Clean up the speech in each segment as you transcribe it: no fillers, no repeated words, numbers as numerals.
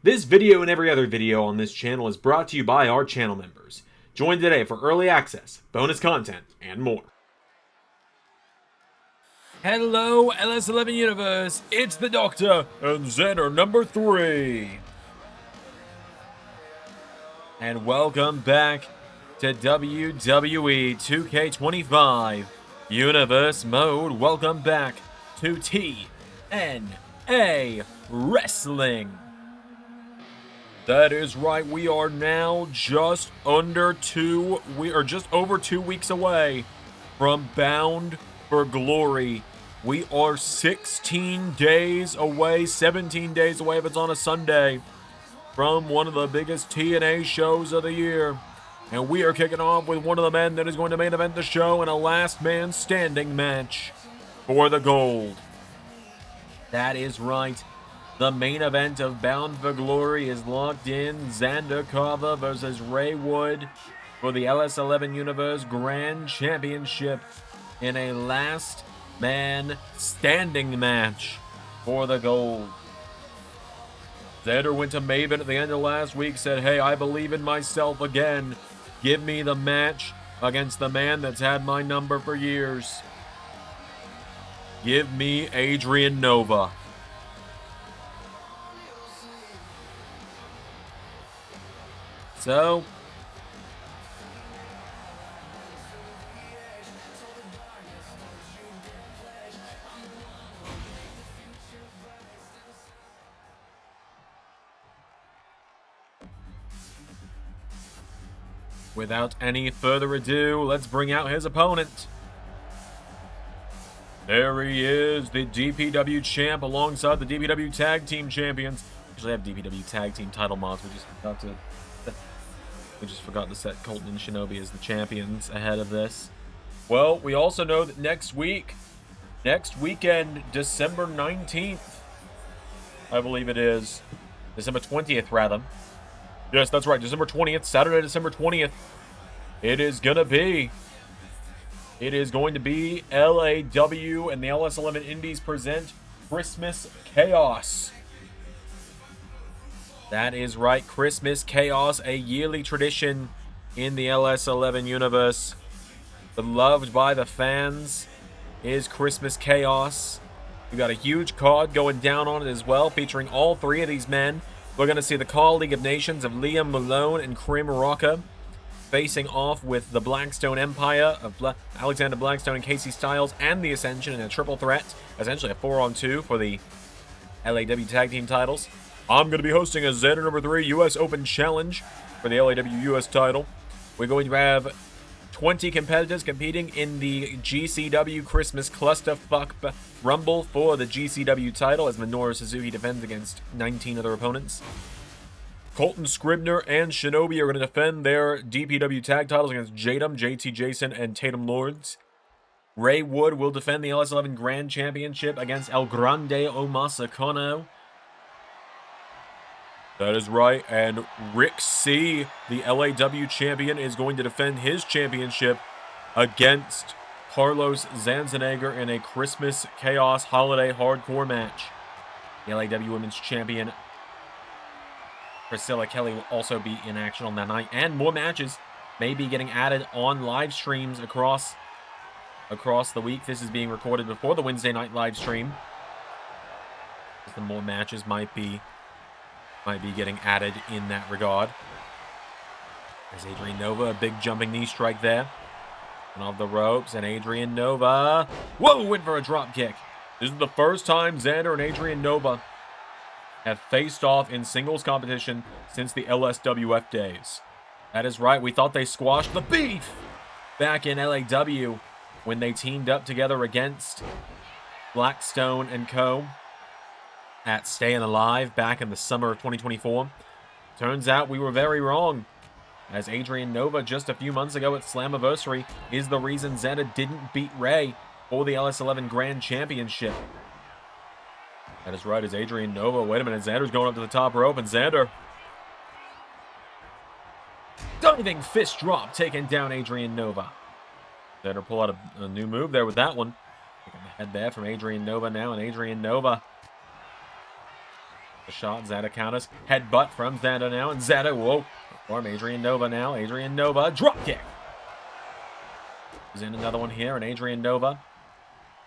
This video and every other video on this channel is brought to you by our channel members. Join today for early access, bonus content, and more. Hello, LS11 Universe, it's the Doctor and Zander number 3. And welcome back to WWE 2K25 Universe Mode. Welcome back to TNA Wrestling. That is right, we are now just over 2 weeks away from Bound for Glory. We are 16 days away, 17 days away if it's on a Sunday, from one of the biggest TNA shows of the year. And we are kicking off with one of the men that is going to main event the show in a last man standing match for the gold. That is right. The main event of Bound for Glory is locked in. Zander versus Ray Wood for the LS11 Universe Grand Championship in a last man standing match for the gold. Zander went to Maven at the end of last week, said, hey, I believe in myself again. Give me the match against the man that's had my number for years. Give me Adrian Nova. So, without any further ado, let's bring out his opponent. There he is, the DPW champ alongside the DPW Tag Team Champions. We actually have DPW Tag Team title mods. We just forgot to set Colton and Shinobi as the champions ahead of this. Well, we also know that next weekend, December 19th, I believe it is. December 20th, rather. Yes, that's right, December 20th, Saturday, December 20th. It is going to be LAW and the LS11 Indies present Christmas Chaos. That is right, Christmas Chaos, a yearly tradition in the LS11 universe. Beloved by the fans is Christmas Chaos. We got a huge card going down on it as well, featuring all three of these men. We're going to see the Call League of Nations of Liam Malone and Krim Rocca facing off with the Blackstone Empire of Alexander Blackstone and Casey Styles and the Ascension in a triple threat, essentially a 4-on-2 for the LAW Tag Team titles. I'm going to be hosting a Zander number 3 U.S. Open Challenge for the LAW U.S. title. We're going to have 20 competitors competing in the GCW Christmas Clusterfuck Rumble for the GCW title as Minoru Suzuki defends against 19 other opponents. Colton Scribner and Shinobi are going to defend their DPW tag titles against Jadam, JT Jason, and Tatum Lords. Ray Wood will defend the LS11 Grand Championship against El Grande Omasa Kono. That is right, and Rick C, the LAW champion, is going to defend his championship against Carlos Zanzenegger in a Christmas Chaos Holiday Hardcore match. The LAW Women's Champion Priscilla Kelly will also be in action on that night, and more matches may be getting added on live streams across the week. This is being recorded before the Wednesday night live stream. Some more matches might be getting added in that regard. There's Adrian Nova, a big jumping knee strike there. And off the ropes, and Adrian Nova, whoa, went for a drop kick. This is the first time Zander and Adrian Nova have faced off in singles competition since the LSWF days. That is right, we thought they squashed the beef back in LAW when they teamed up together against Blackstone and Co. at Stayin' Alive back in the summer of 2024. Turns out we were very wrong, as Adrian Nova just a few months ago at Slammiversary is the reason Zander didn't beat Ray for the LS11 Grand Championship. That is right, as Adrian Nova, wait a minute, Zander's going up to the top rope, and Zander, diving fist drop, taking down Adrian Nova. Zander pull out a new move there with that one. Taking the head there from Adrian Nova now, and Adrian Nova A shot, Zander counters. Headbutt from Zander now, and Zander, whoa. From Adrian Nova now. Adrian Nova, drop kick. He's in another one here, and Adrian Nova.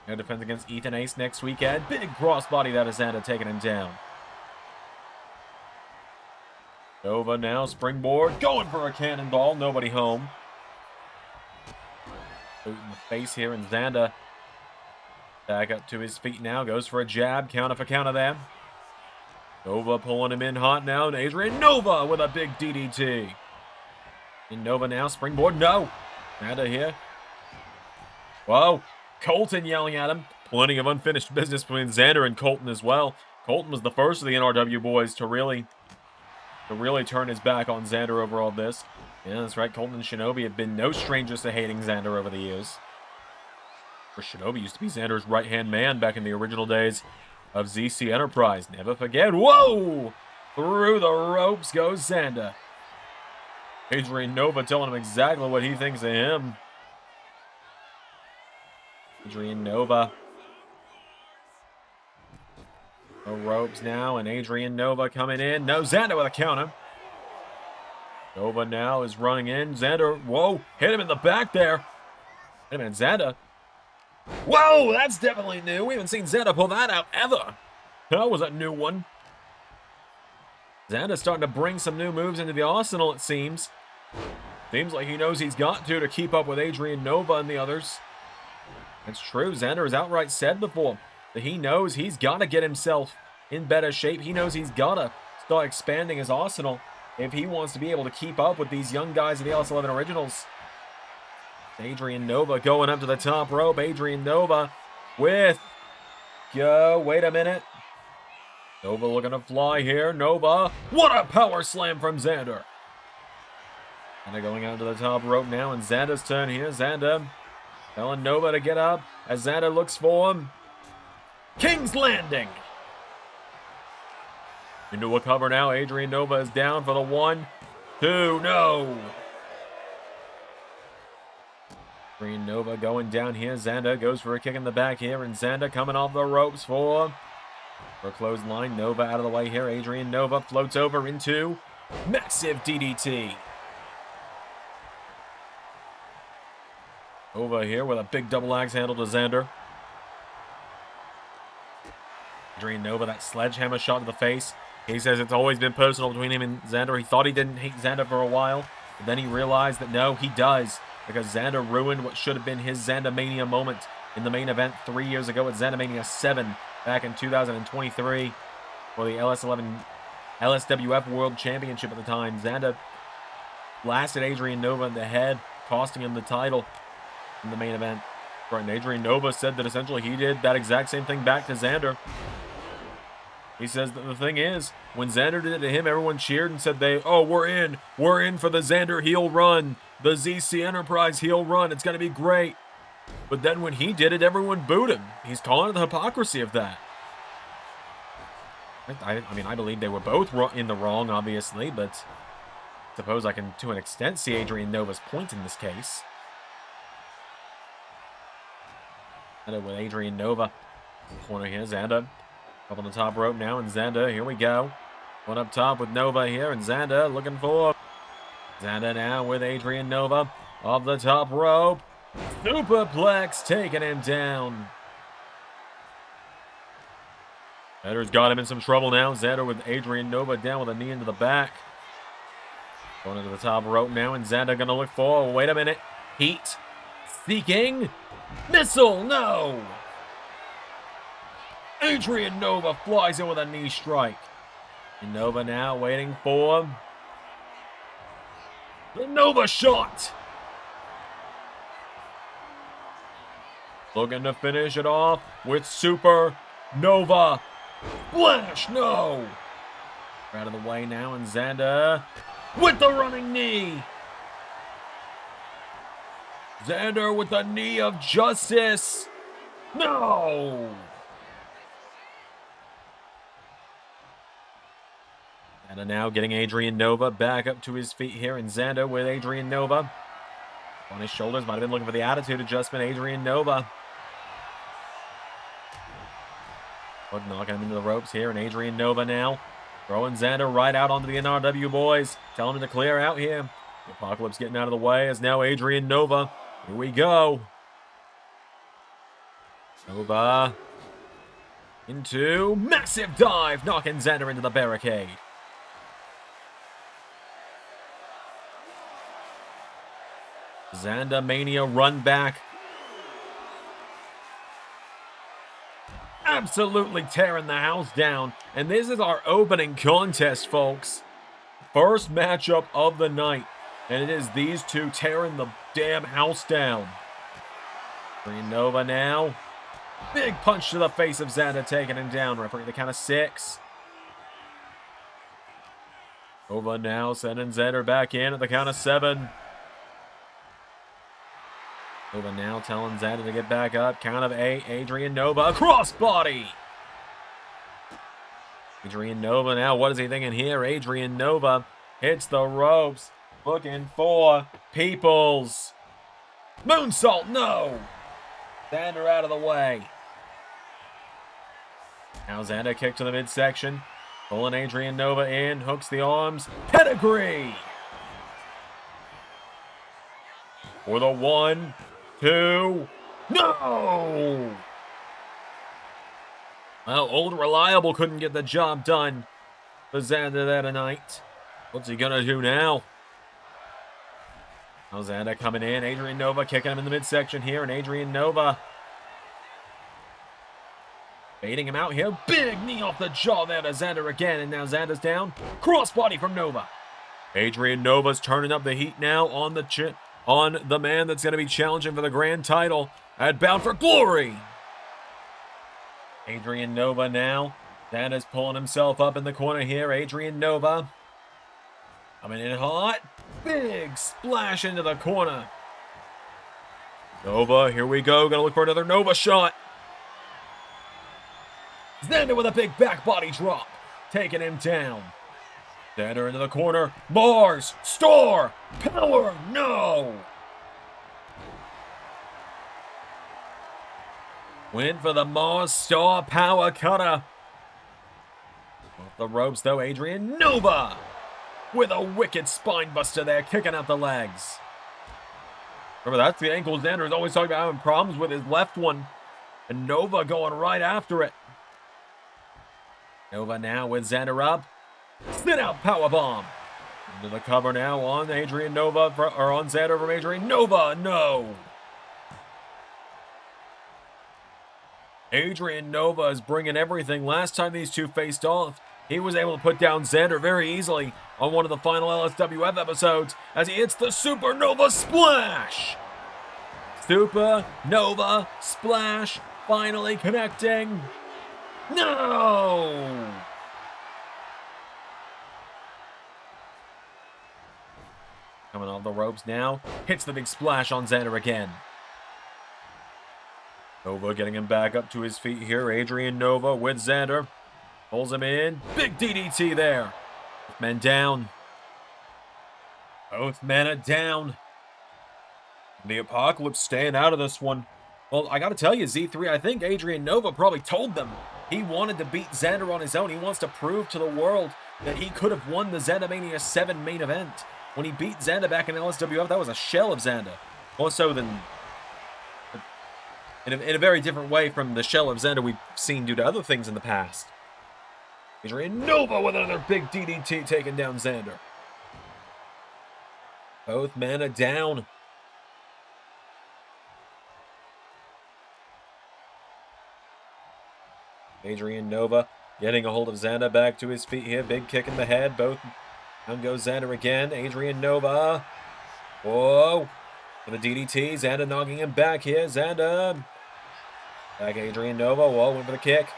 No defense against Ethan Ace next weekend. Big crossbody that is Zander taking him down. Nova now, springboard, going for a cannonball. Nobody home. Boot in the face here, and Zander back up to his feet now. Goes for a jab. Counter for counter there. Nova pulling him in hot now. And Adrian Nova with a big DDT. And Nova now. Springboard. No. Zander here. Whoa. Colton yelling at him. Plenty of unfinished business between Zander and Colton as well. Colton was the first of the NRW boys to really turn his back on Zander over all this. Yeah, that's right. Colton and Shinobi have been no strangers to hating Zander over the years. For Shinobi used to be Zander's right-hand man back in the original days of ZC Enterprise. Never forget. Whoa! Through the ropes goes Zander. Adrian Nova telling him exactly what he thinks of him. Adrian Nova. The ropes now, and Adrian Nova coming in. No, Zander with a counter. Nova now is running in. Zander, whoa, hit him in the back there. Wait a minute, Zander. Whoa, that's definitely new. We haven't seen Zander pull that out ever. That was a new one. Zander's starting to bring some new moves into the arsenal, it seems. Seems like he knows he's got to keep up with Adrian Nova and the others. It's true. Zander has outright said before that he knows he's got to get himself in better shape. He knows he's got to start expanding his arsenal if he wants to be able to keep up with these young guys in the LS11 Originals. Adrian Nova going up to the top rope. Adrian Nova with... Go. Wait a minute. Nova looking to fly here. Nova. What a power slam from Zander. And they're going out to the top rope now, and Zander's turn here. Zander telling Nova to get up as Zander looks for him. King's Landing. Into a cover now. Adrian Nova is down for the 1, 2, no. Adrian Nova going down here. Zander goes for a kick in the back here, and Zander coming off the ropes for a clothesline. Nova out of the way here. Adrian Nova floats over into massive DDT. Over here with a big double axe handle to Zander. Adrian Nova, that sledgehammer shot to the face. He says it's always been personal between him and Zander. He thought he didn't hate Zander for a while, but then he realized that no, he does, because Zander ruined what should have been his ZanderMania moment in the main event 3 years ago at ZanderMania 7 back in 2023 for the LSWF World Championship at the time. Zander blasted Adrian Nova in the head, costing him the title in the main event. Right, and Adrian Nova said that essentially he did that exact same thing back to Zander. He says that the thing is, when Zander did it to him, everyone cheered and said we're in for the Zander heel run, the ZC Enterprise heel run, it's going to be great. But then when he did it, everyone booed him. He's calling it the hypocrisy of that. I mean, I believe they were both in the wrong, obviously, but I suppose I can, to an extent, see Adrian Nova's point in this case. Zander with Adrian Nova. Corner here, Zander. Up on the top rope now, and Zander, here we go. One up top with Nova here, and Zander looking for... Zander now with Adrian Nova. Off the top rope. Superplex taking him down. Zander's got him in some trouble now. Zander with Adrian Nova down with a knee into the back. Going into the top rope now, and Zander gonna look for... Wait a minute. Heat. Seeking... Nizzle, no! Adrian Nova flies in with a knee strike. And Nova now waiting for the Nova shot. Looking to finish it off with Super Nova Flash, no! Out of the way now, and Zander with the running knee. Zander with the knee of justice. No! Zander now getting Adrian Nova back up to his feet here, and Zander with Adrian Nova on his shoulders. Might have been looking for the attitude adjustment. Adrian Nova. But knocking him into the ropes here, and Adrian Nova now Throwing Zander right out onto the NRW boys. Telling him to clear out here. The Apocalypse getting out of the way as now Adrian Nova. Here we go. Nova into massive dive, knocking Zander into the barricade. ZanderMania run back. Absolutely tearing the house down. And this is our opening contest, folks. First matchup of the night. And it is these two tearing the damn house down. Adrian Nova now. Big punch to the face of Zander, taking him down. Referee the count of 6. Nova now sending Zander back in at the count of 7. Nova now telling Zander to get back up. Count of 8. Adrian Nova, crossbody. Adrian Nova now, what is he thinking here? Adrian Nova hits the ropes. Looking for Peoples. Moonsault, no. Zander out of the way. Now Zander kick to the midsection. Pulling Adrian Nova in. Hooks the arms. Pedigree. For the 1, 2. No! Well, Old Reliable couldn't get the job done for Zander that night. What's he gonna do now? Now Zander coming in. Adrian Nova kicking him in the midsection here. And Adrian Nova baiting him out here. Big knee off the jaw there to Zander again. And now Zander's down. Crossbody from Nova. Adrian Nova's turning up the heat now on the man that's going to be challenging for the grand title at Bound for Glory. Adrian Nova now. Zander's pulling himself up in the corner here. Adrian Nova coming in hot. Big splash into the corner. Nova, here we go. Gonna look for another Nova shot. Zander with a big back body drop. Taking him down. Zander into the corner. Mars, Star, Power, no. Went for the Mars, Star, Power cutter. Off the ropes though, Adrian Nova. With a wicked spine buster there, kicking out the legs. Remember, that's the ankle Zander is always talking about having problems with his left one. And Nova going right after it. Nova now with Zander up. Spin out powerbomb. Into the cover now on Adrian Nova, or on Zander from Adrian Nova. No. Adrian Nova is bringing everything. Last time these two faced off, he was able to put down Zander very easily on one of the final LSWF episodes as he hits the Supernova Splash. Supernova Splash finally connecting. No! Coming off the ropes now. Hits the big splash on Zander again. Nova getting him back up to his feet here. Adrian Nova with Zander. Pulls him in. Big DDT there. Both men down. Both men are down. The Apocalypse staying out of this one. Well, I gotta tell you, Z3, I think Adrian Nova probably told them he wanted to beat Zander on his own. He wants to prove to the world that he could have won the ZanderMania 7 main event. When he beat Zander back in LSWF, that was a shell of Zander. More so than... In a very different way from the shell of Zander we've seen due to other things in the past. Adrian Nova with another big DDT taking down Zander. Both men are down. Adrian Nova getting a hold of Zander back to his feet here. Big kick in the head. Both. Down goes Zander again. Adrian Nova. Whoa. For the DDT. Zander knocking him back here. Zander. Back Adrian Nova. Whoa. Went for the kick.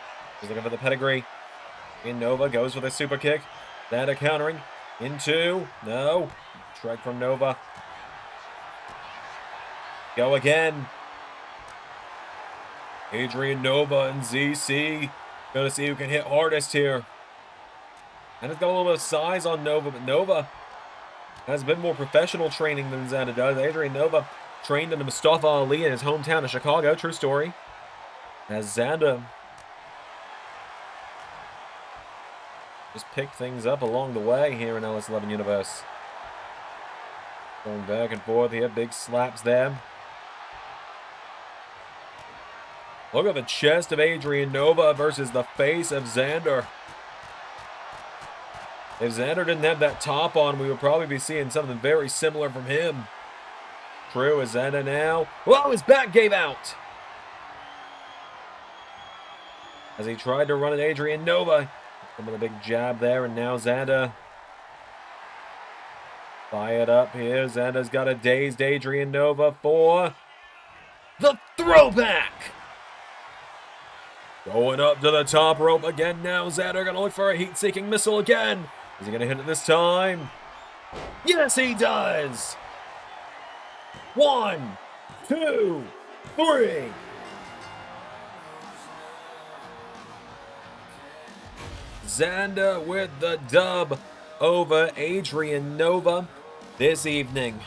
He's looking for the pedigree. Adrian Nova goes for the super kick. Zander countering. Into. No. Strike from Nova. Go again. Adrian Nova and ZC. Gonna see who can hit hardest here. And it's got a little bit of size on Nova, but Nova has a bit more professional training than Zander does. Adrian Nova trained under Mustafa Ali in his hometown of Chicago. True story. As Zander just pick things up along the way here in LS11 Universe. Going back and forth here, big slaps there. Look at the chest of Adrian Nova versus the face of Zander. If Zander didn't have that top on, we would probably be seeing something very similar from him. True, is Zander now? Whoa, his back gave out! As he tried to run at Adrian Nova. With a big jab there, and now Zander. Fired up here. Zander's got a dazed Adrian Nova for the throwback! Going up to the top rope again now. Zander gonna look for a heat-seeking missile again. Is he gonna hit it this time? Yes, he does! 1, 2, 3. Zander with the dub over Adrian Nova this evening.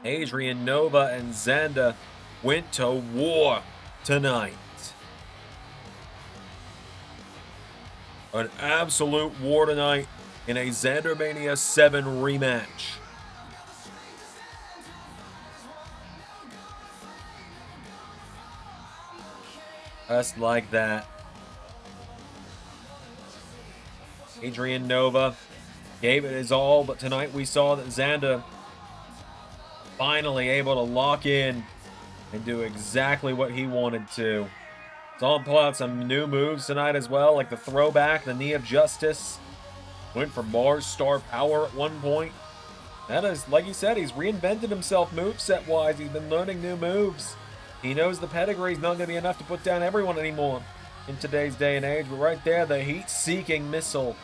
Adrian Nova and Zander went to war tonight. An absolute war tonight in a ZanderMania 7 rematch. Just like that. Adrian Nova gave it his all, but tonight we saw that Zander finally able to lock in and do exactly what he wanted to. Saw him pull out some new moves tonight as well, like the throwback, the knee of justice. Went for Mars Star Power at one point. That is, like he said, he's reinvented himself moveset-wise. He's been learning new moves. He knows the pedigree is not going to be enough to put down everyone anymore in today's day and age. But right there, the heat-seeking missile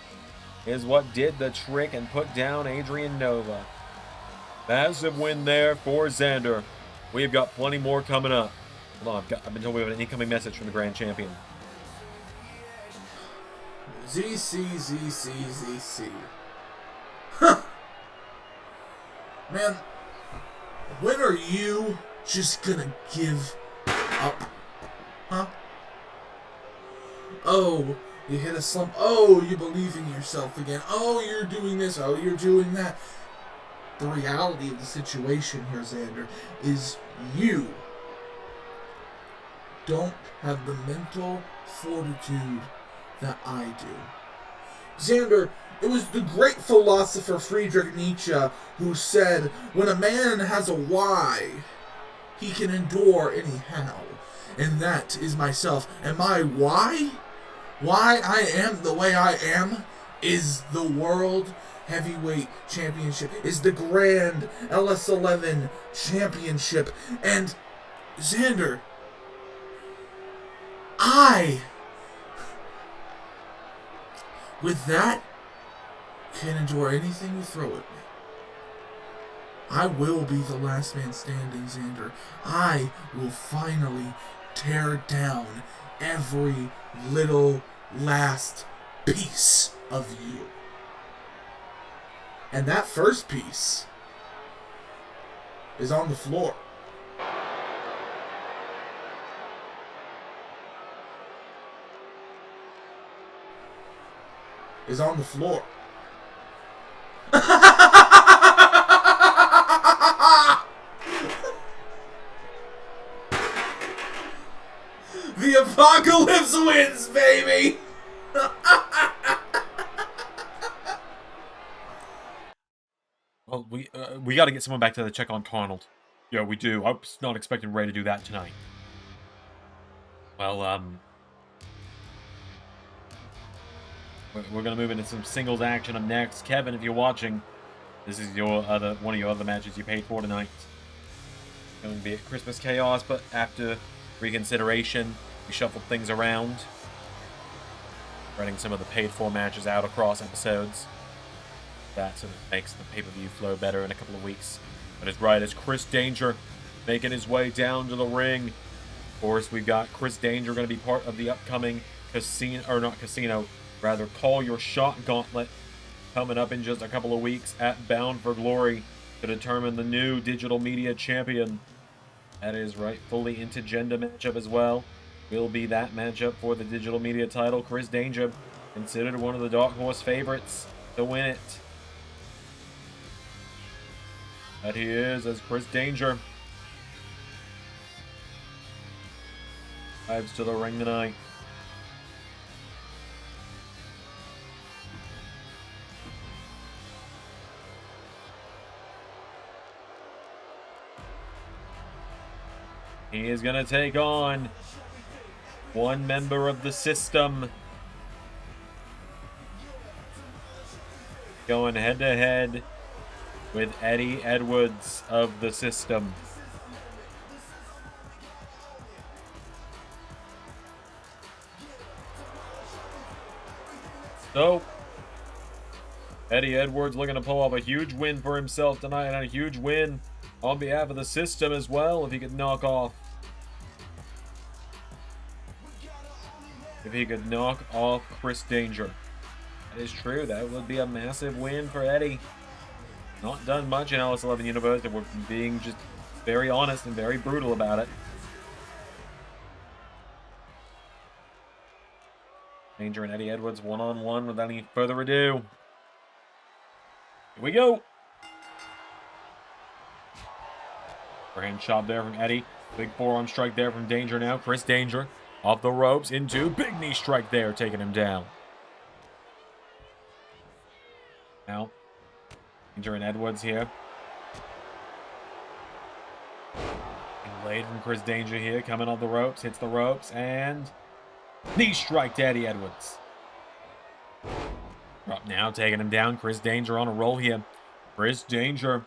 is what did the trick and put down Adrian Nova. Massive win there for Zander. We've got plenty more coming up. Hold on, I've been told we have an incoming message from the Grand Champion. ZC. Huh. Man, when are you just gonna give up? Huh? Oh, you hit a slump. Oh, you believe in yourself again. Oh, you're doing this. Oh, you're doing that. The reality of the situation here, Zander, is you don't have the mental fortitude that I do. Zander, it was the great philosopher Friedrich Nietzsche who said, when a man has a why, he can endure any how. And that is myself. And my why I am the way I am, is the World Heavyweight Championship, is the Grand LS11 Championship. And Zander, with that, can endure anything you throw at me. I will be the last man standing, Zander. I will finally tear down every little last piece of you. And that first piece is on the floor. Is on the floor. The apocalypse wins, baby! Well, we got to get someone back to check on Arnold. Yeah, we do. I was not expecting Ray to do that tonight. Well, we're gonna move into some singles action up next. Kevin, if you're watching, this is your one of your other matches you paid for tonight. It's going to be at Christmas Chaos, but after reconsideration, we shuffled things around, spreading some of the paid-for matches out across episodes. That sort of makes the pay-per-view flow better in a couple of weeks. But as right as Chris Danger making his way down to the ring. Of course, we've got Chris Danger going to be part of the upcoming Call Your Shot Gauntlet coming up in just a couple of weeks at Bound for Glory to determine the new digital media champion. That is rightfully intergender matchup as well. Will be that matchup for the digital media title. Chris Danger, considered one of the Dark Horse favorites to win it. That he is, as Chris Danger arrives to the ring tonight. He is going to take on one member of the system. Going head to head with Eddie Edwards of the system. So, Eddie Edwards looking to pull off a huge win for himself tonight, and a huge win on behalf of the system as well, if he could knock off Chris Danger. That is true. That would be a massive win for Eddie. Not done much in LS11 Universe, and we're being just very honest and very brutal about it. Danger and Eddie Edwards one-on-one without any further ado. Here we go. Overhand chop there from Eddie. Big forearm strike there from Danger now. Chris Danger off the ropes into big knee strike there, taking him down. Now, Danger and Edwards here. And laid from Chris Danger here, coming off the ropes, hits the ropes, and knee strike to Eddie Edwards. Drop now, taking him down. Chris Danger on a roll here. Chris Danger,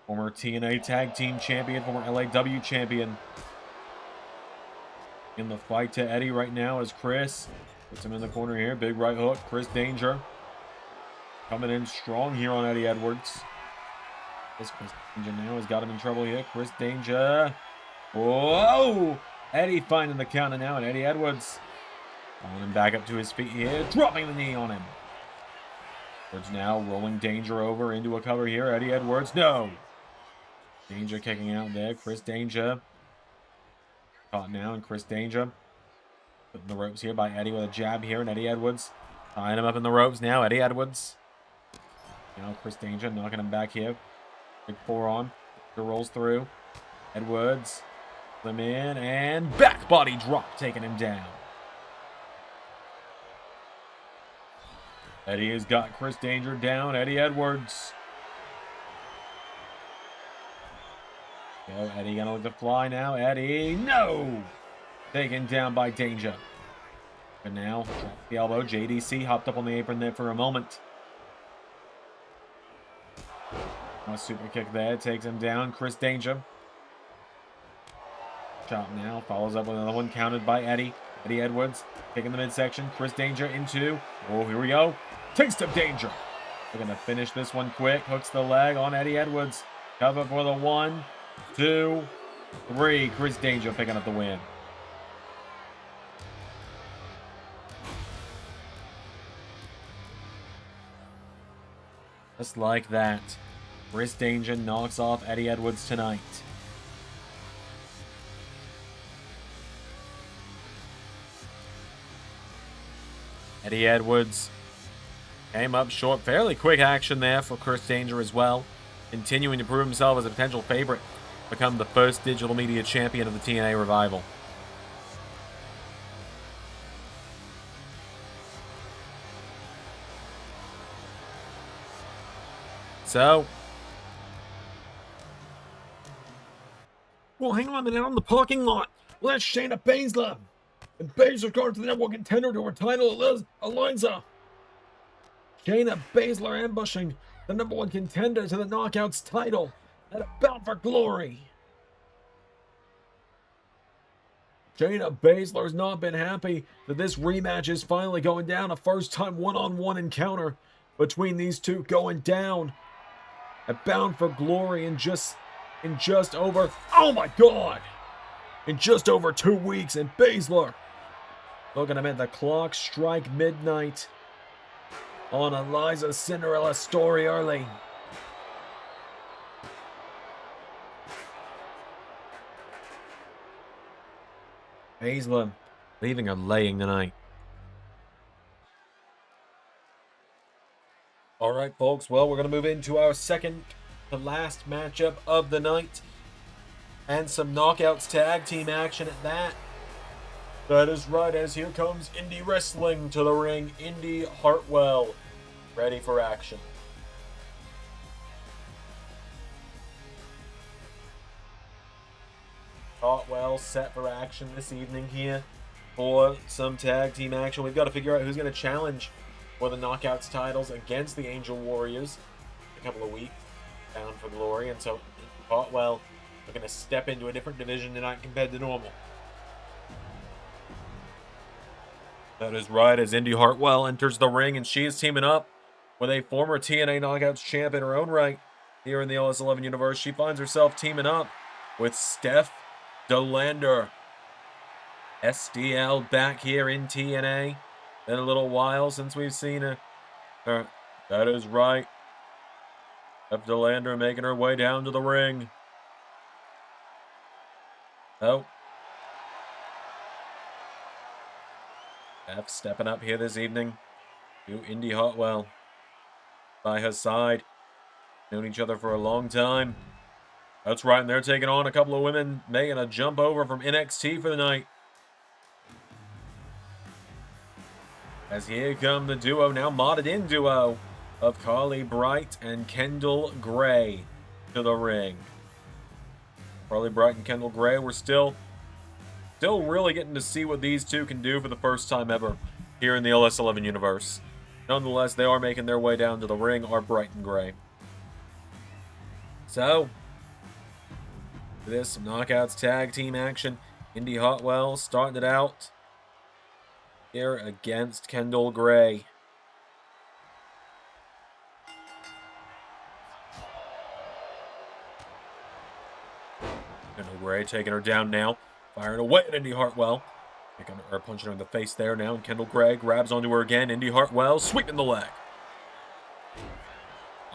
former TNA Tag Team Champion, former LAW Champion. In the fight to Eddie right now as Chris puts him in the corner here. Big right hook. Chris Danger coming in strong here on Eddie Edwards. This Chris Danger now has got him in trouble here. Chris Danger. Whoa! Eddie finding the counter now, and Eddie Edwards pulling him back up to his feet here, dropping the knee on him. Edwards now rolling Danger over into a cover here. Eddie Edwards, no! Danger kicking out there. Chris Danger caught now, and Chris Danger putting the ropes here by Eddie with a jab here, and Eddie Edwards tying him up in the ropes now. Eddie Edwards. Now Chris Danger knocking him back here. Big forearm. Rolls through. Edwards. Them in, and back body drop, taking him down. Eddie has got Chris Danger down. Eddie Edwards. Go, Eddie gonna look to fly now. Eddie, no! Taken down by Danger. But now, drop the elbow. JDC hopped up on the apron there for a moment. A super kick there, takes him down. Chris Danger. Chop now, follows up with another one, countered by Eddie. Eddie Edwards, kicking the midsection. Chris Danger into, oh, here we go. Taste of Danger. We're gonna finish this one quick. Hooks the leg on Eddie Edwards. Cover for the 1, 2, 3. Chris Danger picking up the win. Just like that, Chris Danger knocks off Eddie Edwards tonight. Eddie Edwards came up short. Fairly quick action there for Chris Danger as well. Continuing to prove himself as a potential favorite. Become the first digital media champion of the TNA Revival. So, well, hang on a minute, on the parking lot. Well, that's Shayna Baszler. And Baszler going to the number 1 contender to her title, Eliza. Shayna Baszler ambushing the number 1 contender to the Knockouts title at a Bound for Glory. Shayna Baszler has not been happy that this rematch is finally going down. A first-time one-on-one encounter between these two going down at Bound for Glory in just over, oh my god, in just over 2 weeks. And Baszler looking to make the clock strike midnight on Eliza's Cinderella story early. Baszler leaving her laying tonight. All right, folks. Well, we're going to move into our second to last matchup of the night. And some knockouts tag team action at that. That is right, as here comes Indi Wrestling to the ring. Indi Hartwell, ready for action. Hartwell set for action this evening here for some tag team action. We've got to figure out who's going to challenge for the knockouts titles against the Angel Warriors in a couple of weeks, bound for glory. And so Hartwell are going to step into a different division tonight compared to normal. That is right, as Indi Hartwell enters the ring, and she is teaming up with a former TNA Knockouts champ in her own right. Here in the LS11 universe, she finds herself teaming up with Steph DeLander. SDL back here in TNA. Been a little while since we've seen her. That is right. Steph DeLander making her way down to the ring. Oh. Steph stepping up here this evening to Indi Hartwell by her side. Known each other for a long time. That's right, and they're taking on a couple of women making a jump over from NXT for the night. As here come the duo, now modded in duo, of Carly Bright and Kendall Gray to the ring. Carly Bright and Kendall Gray, we're still really getting to see what these two can do for the first time ever here in the LS11 universe. Nonetheless, they are making their way down to the ring, are Bright and Gray. So, this some knockouts tag team action. Indi Hartwell starting it out here against Kendall Gray. Kendall Gray taking her down now. Firing away at Indi Hartwell. Punching her in the face there now. And Kendall Gray grabs onto her again. Indi Hartwell sweeping the leg.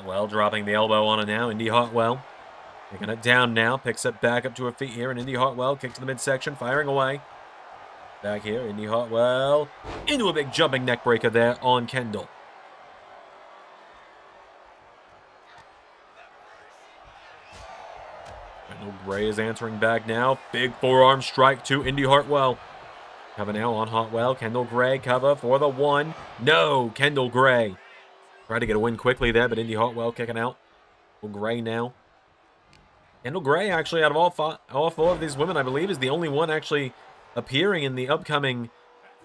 Well, dropping the elbow on her now. Indi Hartwell taking it down now. Picks it back up to her feet here. And Indi Hartwell kick to the midsection. Firing away. Back here. Indi Hartwell into a big jumping neck breaker there on Kendall. Kendall Gray is answering back now. Big forearm strike to Indi Hartwell. Cover now on Hartwell. Kendall Gray cover for the one. No, Kendall Gray. Tried to get a win quickly there, but Indi Hartwell kicking out. Kendall Gray now. Kendall Gray, actually, out of all four of these women, I believe, is the only one actually appearing in the upcoming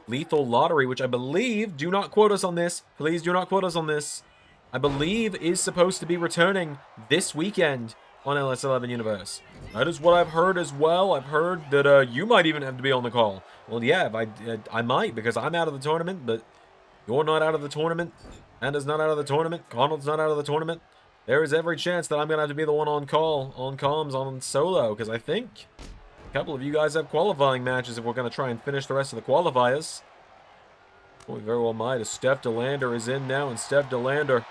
Lethal Lottery, which I believe, do not quote us on this. Please do not quote us on this. I believe is supposed to be returning this weekend on LS11 Universe. That is what I've heard as well. I've heard that you might even have to be on the call. Well, yeah, I might, because I'm out of the tournament, but you're not out of the tournament. Anna's not out of the tournament. Connell's not out of the tournament. There is every chance that I'm going to have to be the one on call, on comms, on solo, because I think a couple of you guys have qualifying matches if we're going to try and finish the rest of the qualifiers. Well, we very well might, as Steph DeLander is in now, and Steph DeLander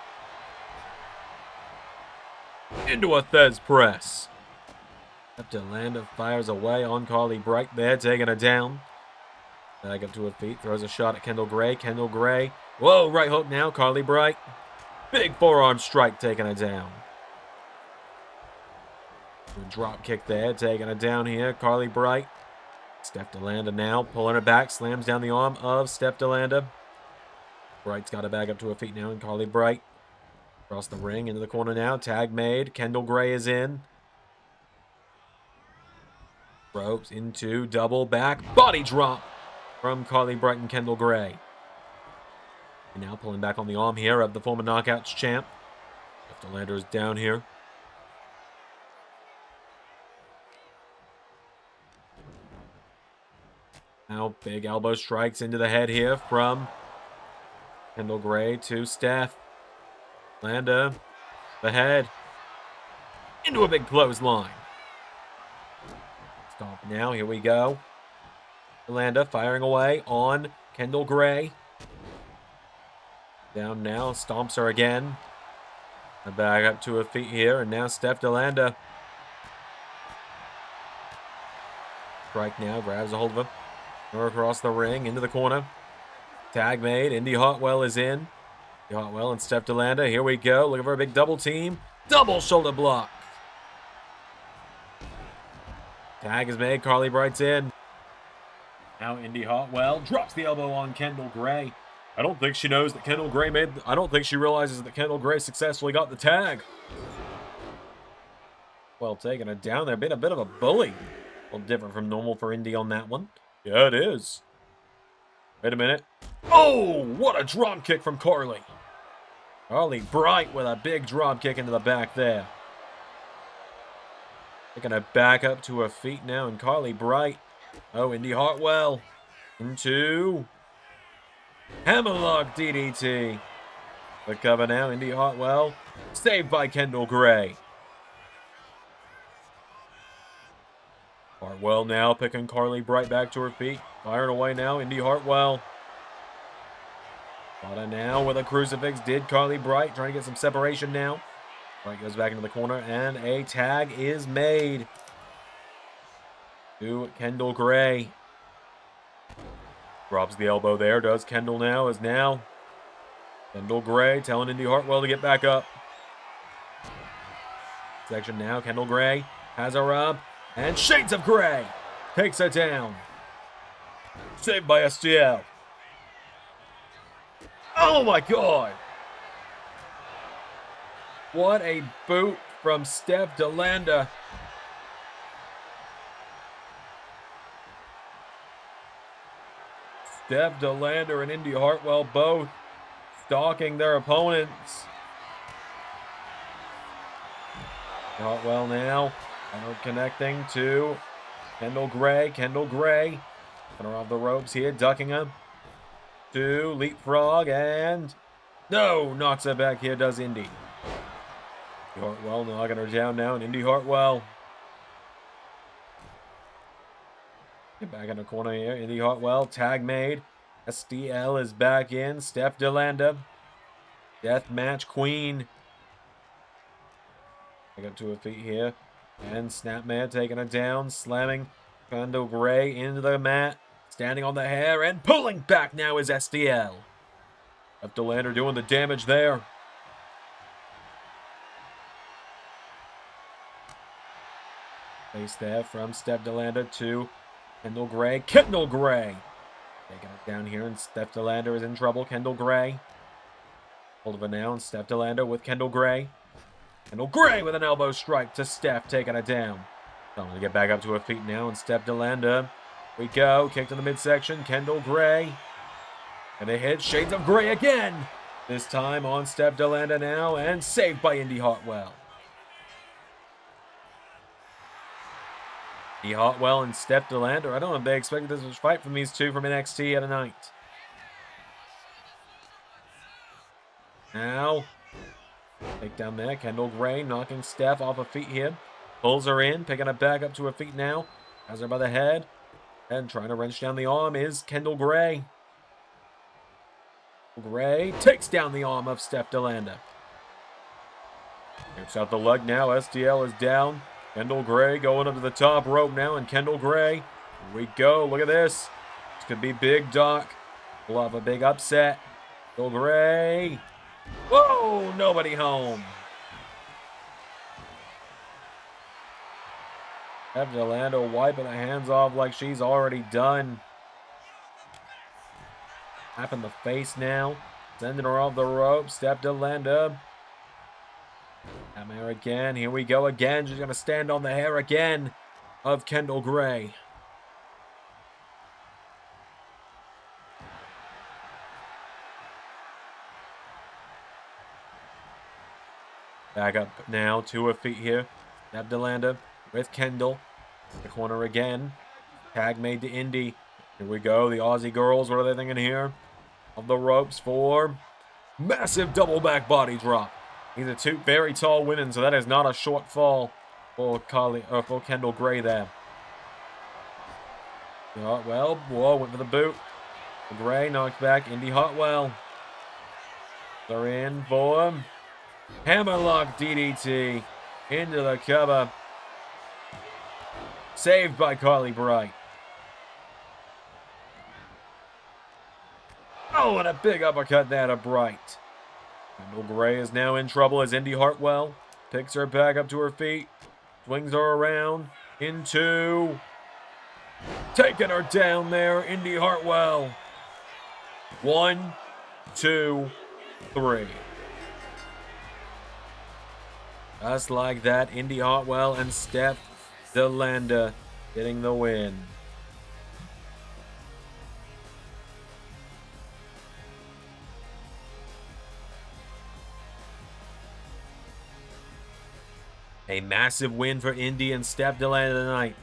into a Thez press. Steph DeLander fires away on Carly Bright there, taking her down. Back up to her feet, throws a shot at Kendall Gray. Kendall Gray, whoa, right hook now, Carly Bright. Big forearm strike, taking her down. Drop kick there, taking her down here, Carly Bright. Steph DeLander now, pulling her back, slams down the arm of Steph DeLander. Bright's got her back up to her feet now, and Carly Bright across the ring, into the corner now, tag made. Kendall Gray is in. Ropes into double back, body drop from Carly Bright and Kendall Gray. And now pulling back on the arm here of the former Knockouts champ. Steph DeLander is down here. Now big elbow strikes into the head here from Kendall Gray to Steph. DeLander, the head, into a big clothesline. Stop now, here we go. DeLander firing away on Kendall Gray. Down now, stomps her again. And back up to her feet here, and now Steph DeLander. Strike now, grabs a hold of her. Or across the ring, into the corner. Tag made. Indi Hartwell is in. Hartwell and Steph DeLanda. Here we go. Looking for a big double team. Double shoulder block. Tag is made. Carly Bright's in. Now Indi Hartwell drops the elbow on Kendall Gray. I don't think she knows that Kendall Gray I don't think she realizes that Kendall Gray successfully got the tag. Well, taking it down there. Been a bit of a bully. A little different from normal for Indi on that one. Yeah, it is. Wait a minute. Oh, what a drop kick from Carly. Carly Bright with a big drop kick into the back there. They're going to back up to her feet now, and Carly Bright. Oh, Indi Hartwell into hammerlock DDT. The cover now, Indi Hartwell. Saved by Kendall Gray. Hartwell now picking Carly Bright back to her feet. Firing away now, Indi Hartwell. Got now with a crucifix. Did Carly Bright. Trying to get some separation now. Bright goes back into the corner, and a tag is made to Kendall Gray. Drops the elbow there. Does Kendall now. Is now Kendall Gray telling Indi Hartwell to get back up. Section now. Kendall Gray has her up. And Shades of Gray takes her down. Saved by STL. Oh my God. What a boot from Steph DeLanda. Steph DeLanda and Indi Hartwell both stalking their opponents. Hartwell now connecting to Kendall Gray. Kendall Gray coming off the ropes here, ducking him to leapfrog, and no, knocks her back here, does Indi. Hartwell knocking her down now, and Indi Hartwell. Get back in the corner here. Indi Hartwell, tag made. STL is back in. Steph DeLanda, Deathmatch Queen. Back up to her feet here. And Snapman taking her down, slamming Kendall Gray into the mat. Standing on the hair and pulling back now is STL. Steph DeLanda doing the damage there. Face there from Steph DeLanda to Kendall Gray. Kendall Gray taking it down here, and Steph DeLanda is in trouble. Kendall Gray. Hold of it now, and Steph DeLanda with Kendall Gray. Kendall Gray with an elbow strike to Steph, taking it down. Trying to get back up to her feet now, and Steph DeLanda. We go. Kick to the midsection. Kendall Gray. And a hit. Shades of Gray again. This time on Steph DeLanda now, and saved by Indi Hartwell. Indi Hartwell and Steph DeLanda. I don't know if they expected this was a fight from these two from NXT here tonight. Now, take down there. Kendall Gray knocking Steph off her feet here. Pulls her in, picking her back up to her feet now. Has her by the head. And trying to wrench down the arm is Kendall Gray. Gray takes down the arm of Steph DeLanda. Gets out the leg now. STL is down. Kendall Gray going up to the top rope now. And Kendall Gray. Here we go. Look at this. This could be big, Doc. We'll have a big upset. Kendall Gray. Whoa! Nobody home. Steph DeLanda wiping the hands off like she's already done. Tap in the face now. Sending her off the rope. Steph DeLanda. Tap her again. Here we go again. She's going to stand on the hair again of Kendall Gray. Back up now to her feet here. Steph DeLanda with Kendall. The corner again. Tag made to Indi. Here we go. The Aussie girls. What are they thinking here? Of the ropes for massive double back body drop. These are two very tall women, so that is not a short fall for Kendall Gray there. Hartwell. Whoa, went for the boot. Gray knocked back Indi Hartwell. They're in for hammerlock DDT into the cover. Saved by Carly Bright. Oh, and a big uppercut there to Bright. Kendall Gray is now in trouble as Indi Hartwell picks her back up to her feet, swings her around into... Taking her down there, Indi Hartwell. 1, 2, 3. Just like that, Indi Hartwell and Steph DeLanda getting the win. A massive win for Indi and Steph DeLanda tonight.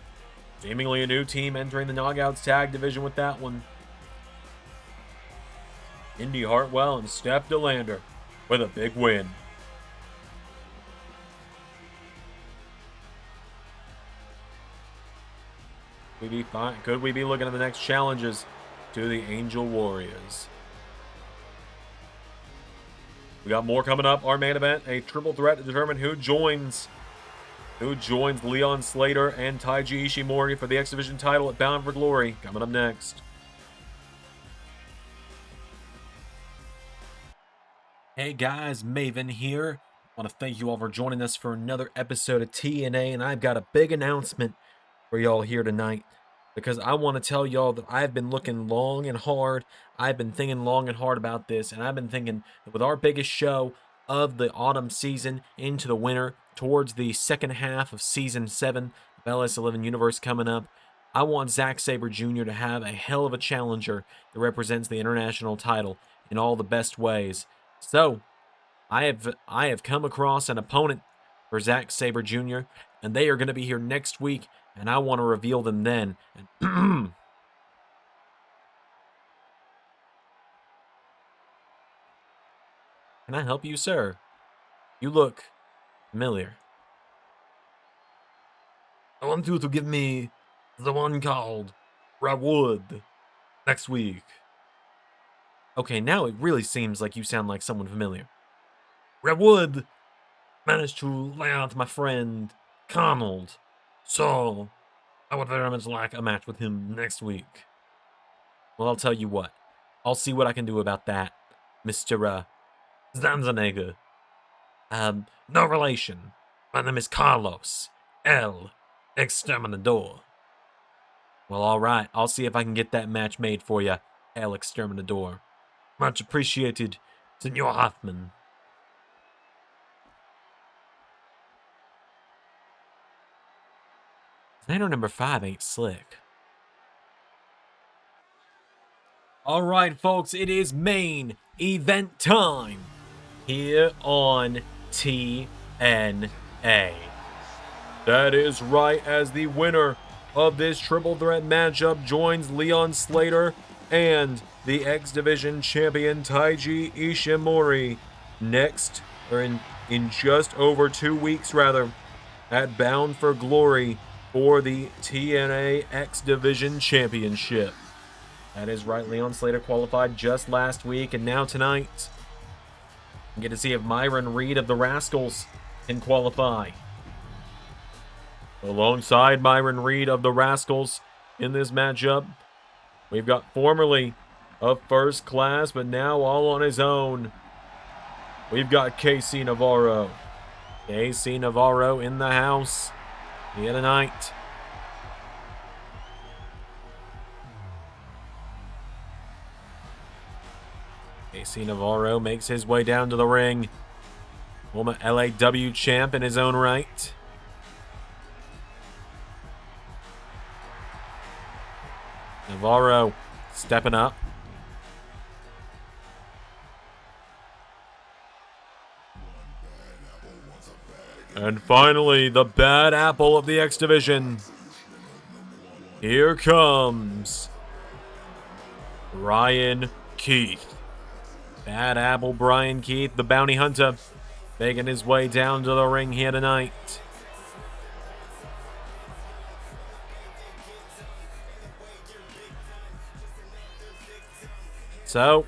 Seemingly a new team entering the Knockouts Tag Division with that one. Indi Hartwell and Steph DeLanda with a big win. Could we be looking at the next challenges to the Angel Warriors? We got more coming up. Our main event, a triple threat to determine who joins Leon Slater and Taiji Ishimori for the X Division title at Bound for Glory. Coming up next. Hey guys, Maven here. I want to thank you all for joining us for another episode of TNA, and I've got a big announcement for y'all here tonight, because I want to tell y'all that I've been looking long and hard. I've been thinking long and hard about this, and I've been thinking that with our biggest show of the autumn season into the winter, towards the second half of Season 7 of LS11 Universe coming up, I want Zack Sabre Jr. to have a hell of a challenger that represents the international title in all the best ways. So, I have come across an opponent for Zack Sabre Jr., and they are going to be here next week, and I want to reveal them then. And can I help you, sir? You look familiar. I want you to give me the one called Rawood next week. Okay, now it really seems like you sound like someone familiar. Rawood managed to lay out my friend Conald, so I would very much like a match with him next week. Well, I'll tell you what. I'll see what I can do about that, Mr. Zanzanega. No relation. My name is Carlos El Exterminador. Well, alright. I'll see if I can get that match made for you, El Exterminador. Much appreciated, Senor Hoffman. Zander number 5 ain't slick. Alright, folks, it is main event time here on TNA. That is right, as the winner of this triple threat matchup joins Leon Slater and the X Division champion Taiji Ishimori next, or in just over 2 weeks rather, at Bound for Glory for the TNA X Division Championship. That is right, Leon Slater qualified just last week, and now tonight we get to see if Myron Reed of the Rascals can qualify. Alongside Myron Reed of the Rascals in this matchup, we've got formerly of First Class, but now all on his own, we've got KC Navarro. KC Navarro in the house here tonight. KC Navarro makes his way down to the ring. Former LAW champ in his own right. Navarro stepping up. And finally, the bad apple of the X Division. Here comes Brian Keith. Bad apple Brian Keith, the bounty hunter, making his way down to the ring here tonight. So,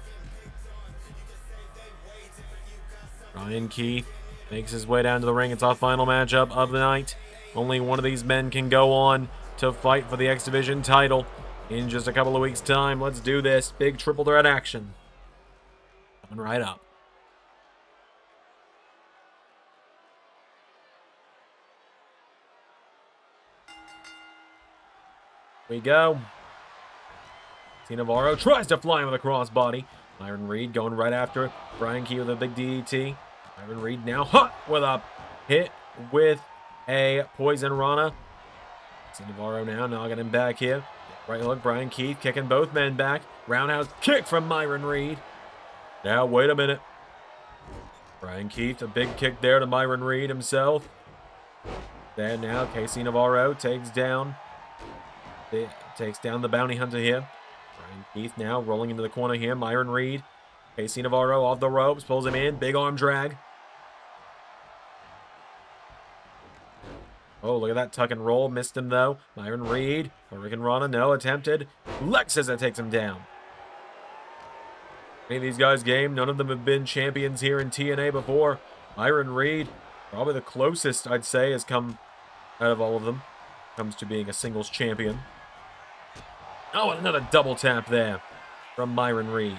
Brian Keith makes his way down to the ring. It's our final matchup of the night. Only one of these men can go on to fight for the X Division title in just a couple of weeks' time. Let's do this. Big triple threat action. Coming right up. We go. Navarro tries to fly him with a crossbody. Myron Reed going right after it. Brian Key with a big DDT. Myron Reed now hot with a hit with a Poison Rana. Navarro now knocking him back here. Right hook, Brian Keith kicking both men back. Roundhouse kick from Myron Reed. Now, wait a minute. Brian Keith, a big kick there to Myron Reed himself. Then now, Casey Navarro takes down the bounty hunter here. Brian Keith now rolling into the corner here. Myron Reed. Casey Navarro off the ropes. Pulls him in. Big arm drag. Oh, look at that tuck and roll. Missed him, though. Myron Reed. Hurricane Rana. No, attempted. Lexus that takes him down. Any of these guys game, none of them have been champions here in TNA before. Myron Reed, probably the closest, I'd say, has come out of all of them. Comes to being a singles champion. Oh, and another double tap there from Myron Reed.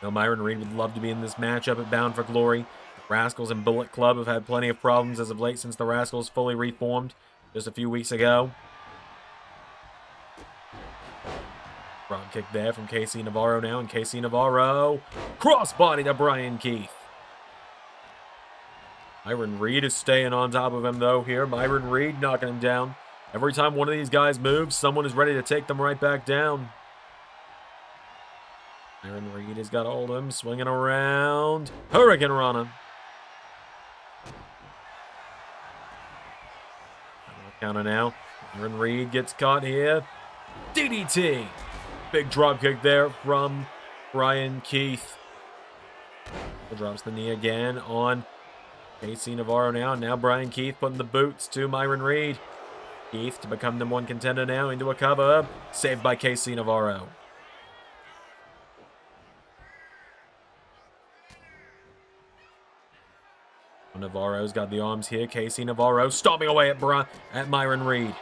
Now, Myron Reed would love to be in this matchup at Bound for Glory. Rascals and Bullet Club have had plenty of problems as of late since the Rascals fully reformed just a few weeks ago. Front kick there from Casey Navarro now, and Casey Navarro crossbody to Brian Keith. Myron Reed is staying on top of him, though, here. Myron Reed knocking him down. Every time one of these guys moves, someone is ready to take them right back down. Myron Reed has got a hold of him, swinging around. Hurricane Rana. Counter now. Myron Reed gets caught here. DDT. Big drop kick there from Brian Keith. Drops the knee again on Casey Navarro now. Now Brian Keith putting the boots to Myron Reed. Keith to become the #1 contender now into a cover. Saved by Casey Navarro. Navarro's got the arms here. Casey Navarro stomping away at Myron Reed.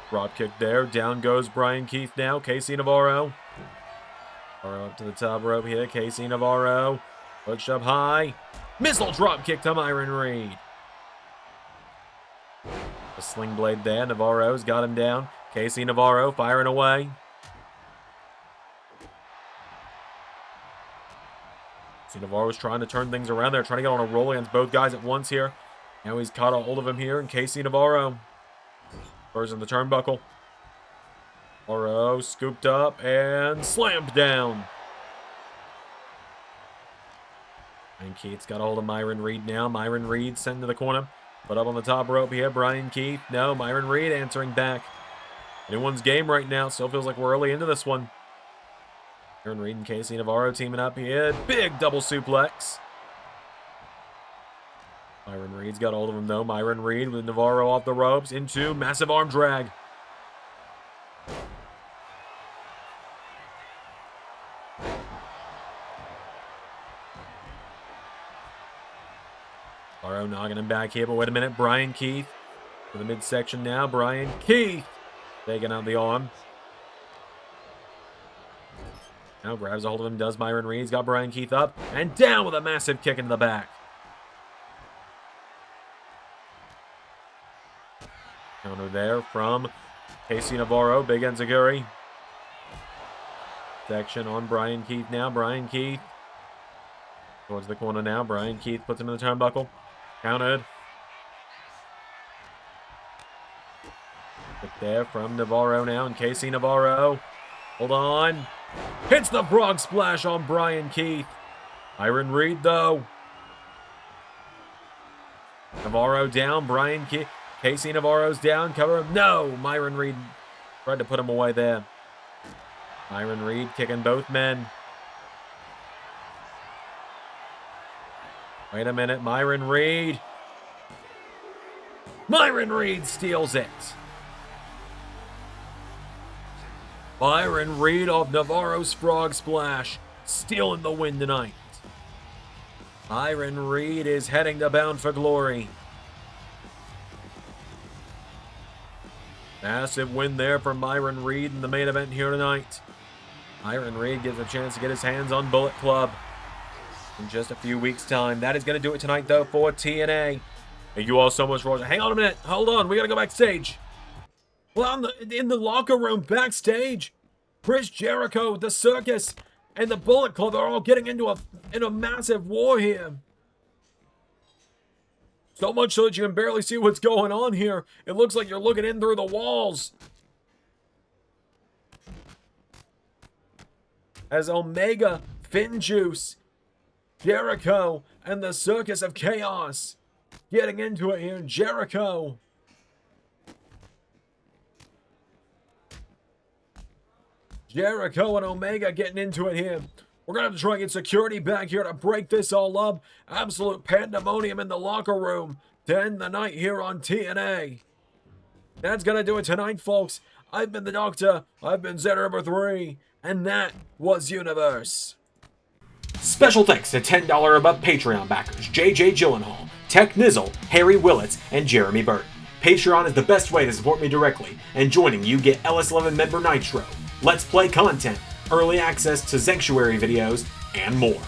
Drop kick there. Down goes Brian Keith now. Casey Navarro. Navarro up to the top rope here. Casey Navarro. Pushed up high. Missile drop kick to Myron Reed. A sling blade there. Navarro's got him down. Casey Navarro firing away. Casey Navarro's trying to turn things around there. Trying to get on a roll against both guys at once here. Now he's caught a hold of him here. And Casey Navarro. Spurs in the turnbuckle. Navarro scooped up and slammed down. And Keith's got a hold of Myron Reed now. Myron Reed sent to the corner. Put up on the top rope here. Brian Keith. No, Myron Reed answering back. Anyone's game right now. Still feels like we're early into this one. Myron Reed and Casey Navarro teaming up here. Big double suplex. Myron Reed's got a hold of him though. Myron Reed with Navarro off the ropes into massive arm drag. Navarro knocking him back here, but wait a minute. Brian Keith to the midsection now. Brian Keith taking out the arm. Now grabs a hold of him, does Myron Reed. He's got Brian Keith up and down with a massive kick into the back. Counter there from Casey Navarro. Big Enziguri. Section on Brian Keith now. Brian Keith towards the corner now. Brian Keith puts him in the turnbuckle. Countered. Kick there from Navarro now. And Casey Navarro. Hold on. Hits the frog splash on Brian Keith. Myron Reed though. Navarro down. Brian Keith. Casey Navarro's down. Cover him. No! Myron Reed tried to put him away there. Myron Reed kicking both men. Wait a minute. Myron Reed. Myron Reed steals it. Myron Reed off Navarro's frog splash. Stealing the win tonight. Myron Reed is heading to Bound for Glory. Massive win there for Myron Reed in the main event here tonight. Iron Reed gets a chance to get his hands on Bullet Club in just a few weeks' time. That is going to do it tonight, though, for TNA. Thank you all so much for watching. Hang on a minute. Hold on. We got to go backstage. Well, in the locker room backstage, Chris Jericho, the Circus, and the Bullet Club are all getting into a massive war here. So much so that you can barely see what's going on here. It looks like you're looking in through the walls. As Omega, Finn Juice, Jericho, and the Circus of Chaos getting into it here. Jericho. Jericho and Omega getting into it here. We're going to have to try and get security back here to break this all up. Absolute pandemonium in the locker room to end the night here on TNA. That's going to do it tonight, folks. I've been the Doctor. I've been Zander number 3. And that was Universe. Special thanks to $10 above Patreon backers JJ Gyllenhaal, Tech Nizzle, Harry Willetts, and Jeremy Burt. Patreon is the best way to support me directly, and joining you get LS11 member Nitro, Let's Play content, early access to Sanctuary videos, and more.